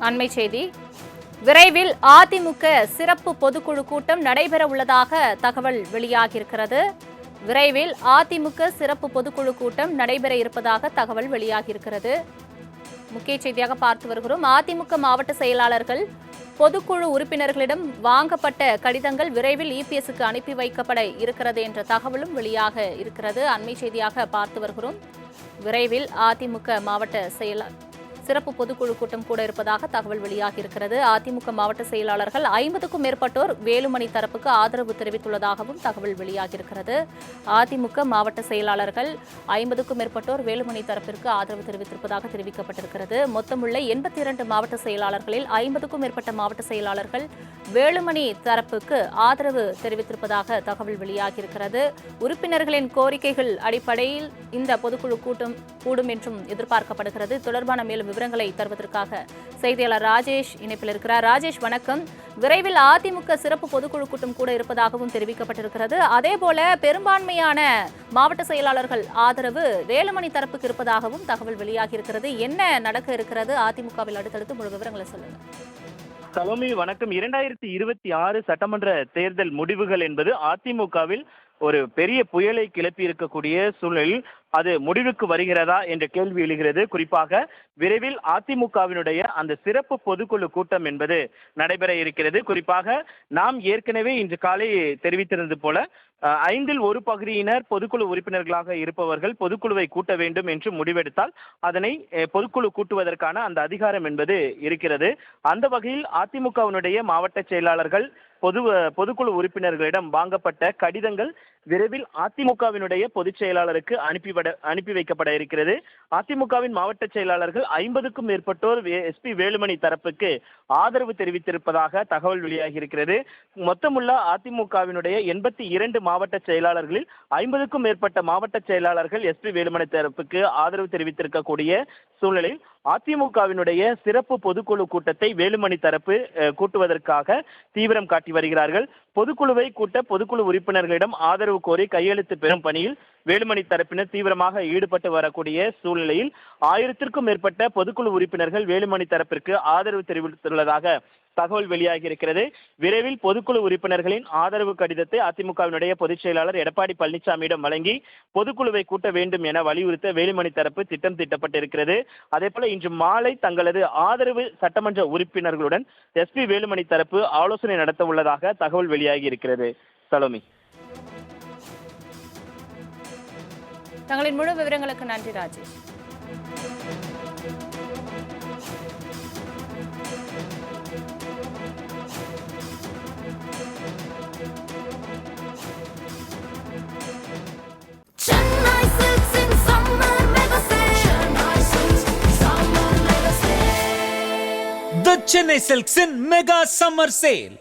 அண்மை செய்தி. விரைவில் அதிமுக சிறப்பு பொதுக்குழு கூட்டம் நடைபெற உள்ளதாக தகவல் வெளியாகியிருக்கிறது. விரைவில் அதிமுக சிறப்பு பொதுக்குழு கூட்டம் நடைபெற இருப்பதாக தகவல் வெளியாகியிருக்கிறது. முக்கிய செய்தியாக பார்த்து வருகிறோம். அதிமுக மாவட்ட செயலாளர்கள் பொதுக்குழு உறுப்பினர்களிடம் வாங்கப்பட்ட கடிதங்கள் விரைவில் இபிஎஸ்க்கு அனுப்பி வைக்கப்பட இருக்கிறது என்ற தகவலும் வெளியாக இருக்கிறது. அண்மை செய்தியாக பார்த்து வருகிறோம். விரைவில் அதிமுக மாவட்ட சிறப்பு பொதுக்குழு கூட்டம் கூட இருப்பதாக தகவல் வெளியாகியிருக்கிறது. அதிமுக மாவட்ட செயலாளர்கள் 50க்கும் மேற்பட்டோர் வேலுமணி தரப்புக்கு ஆதரவு தெரிவித்துள்ளதாகவும் தகவல் வெளியாகியிருக்கிறது. அதிமுக மாவட்ட செயலாளர்கள் 50க்கும் மேற்பட்டோர் வேலுமணி தரப்பிற்கு ஆதரவு தெரிவித்திருப்பதாக தெரிவிக்கப்பட்டிருக்கிறது. மொத்தமுள்ள 82 மாவட்ட செயலாளர்களில் 50க்கும் மேற்பட்ட மாவட்ட செயலாளர்கள் வேலுமணி தரப்புக்கு ஆதரவு தெரிவித்திருப்பதாக தகவல் வெளியாகியிருக்கிறது. உறுப்பினர்களின் கோரிக்கைகள் அடிப்படையில் இந்த பொதுக்குழு கூட்டம் கூடும் என்றும் எதிர்பார்க்கப்படுகிறது. தொடர்பான மேலும் விவரங்களை தருவதற்காக செய்தியாளர் ராஜேஷ் இணைப்பில் இருக்கிறார். ராஜேஷ், வணக்கம். விரைவில் அதிமுக சிறப்பு பொதுக்குழு கூட்டம் கூட இருப்பதாகவும் தெரிவிக்கப்பட்டிருக்கிறது. அதேபோல பெரும்பான்மையான மாவட்ட செயலாளர்கள் ஆதரவு வேலுமணி தரப்புக்கு இருப்பதாகவும் தகவல் வெளியாகியிருக்கிறது. என்ன நடக்க இருக்கிறது அதிமுகவில்? அடுத்தடுத்து முழு விவரங்களை சொல்லுங்க. சலோமி, வணக்கம். 2026 சட்டமன்ற தேர்தல் முடிவுகள் என்பது அதிமுகவில் ஒரு பெரிய புயலை கிளப்பி இருக்கக்கூடிய சூழலில் அது முடிவுக்கு வருகிறதா என்ற கேள்வி எழுகிறது. குறிப்பாக விரைவில் அதிமுகவினுடைய அந்த சிறப்பு பொதுக்குழு கூட்டம் என்பது நடைபெற இருக்கிறது. குறிப்பாக நாம் ஏற்கனவே இன்று காலை தெரிவித்திருந்தது போல 5இல் 1 பகுதியினர் பொதுக்குழு உறுப்பினர்களாக இருப்பவர்கள் பொதுக்குழுவை கூட்ட வேண்டும் என்று முடிவெடுத்தால் அதனை பொதுக்குழு கூட்டுவதற்கான அந்த அதிகாரம் என்பது இருக்கிறது. அந்த வகையில் அதிமுகவினுடைய மாவட்ட செயலாளர்கள் பொதுக்குழு உறுப்பினர்களிடம் வாங்கப்பட்ட கடிதங்கள் விரைவில் அதிமுகவினுடைய பொதுச் செயலாளருக்கு அனுப்பி வைக்கப்பட இருக்கிறது. அதிமுகவின் மாவட்ட செயலாளர்கள் 50க்கும் மேற்பட்டோர் எஸ்பி வேலுமணி தரப்புக்கு ஆதரவு தெரிவித்திருப்பதாக தகவல் வெளியாகி இருக்கிறது. மொத்தமுள்ள அதிமுகவினுடைய 82 மாவட்ட செயலாளர்களில் 50க்கும் மேற்பட்ட மாவட்ட செயலாளர்கள் எஸ்பி வேலுமணி தரப்புக்கு ஆதரவு தெரிவித்திருக்கக்கூடிய சூழலில் அதிமுகவினுடைய சிறப்பு பொதுக்குழு கூட்டத்தை வேலுமணி தரப்பு கூட்டுவதற்காக தீவிரம் காட்டி வருகிறார்கள். பொதுக்குழுவை கூட்ட பொதுக்குழு உறுப்பினர்களிடம் ஆதரவு கோரி கையெழுத்து பெறும் பணியில் வேலுமணி தரப்பினர் தீவிரமாக ஈடுபட்டு வரக்கூடிய சூழ்நிலையில் 1000த்திற்கும் மேற்பட்ட பொதுக்குழு உறுப்பினர்கள் வேலுமணி தரப்பிற்கு ஆதரவு தெரிவித்துள்ளதாக தகவல் வெளியாகி இருக்கிறது. விரைவில் பொதுக்குழு உறுப்பினர்களின் ஆதரவு கடிதத்தை அதிமுகவினுடைய பொதுச் செயலாளர் எடப்பாடி பழனிசாமியிடம் வழங்கி பொதுக்குழுவை கூட்ட வேண்டும் என வலியுறுத்த வேலுமணி தரப்பு திட்டம் தீட்டப்பட்டிருக்கிறது. அதேபோல இன்று மாலை தங்களது ஆதரவு சட்டமன்ற உறுப்பினர்களுடன் எஸ்பி வேலுமணி தரப்பு ஆலோசனை நடத்த உள்ளதாக தகவல் வெளியாகி இருக்கிறது. சலோமி, தங்களின் முழு விவரங்களுக்கு நன்றி Rajesh. The Chennai Silks in Mega Summer Sale.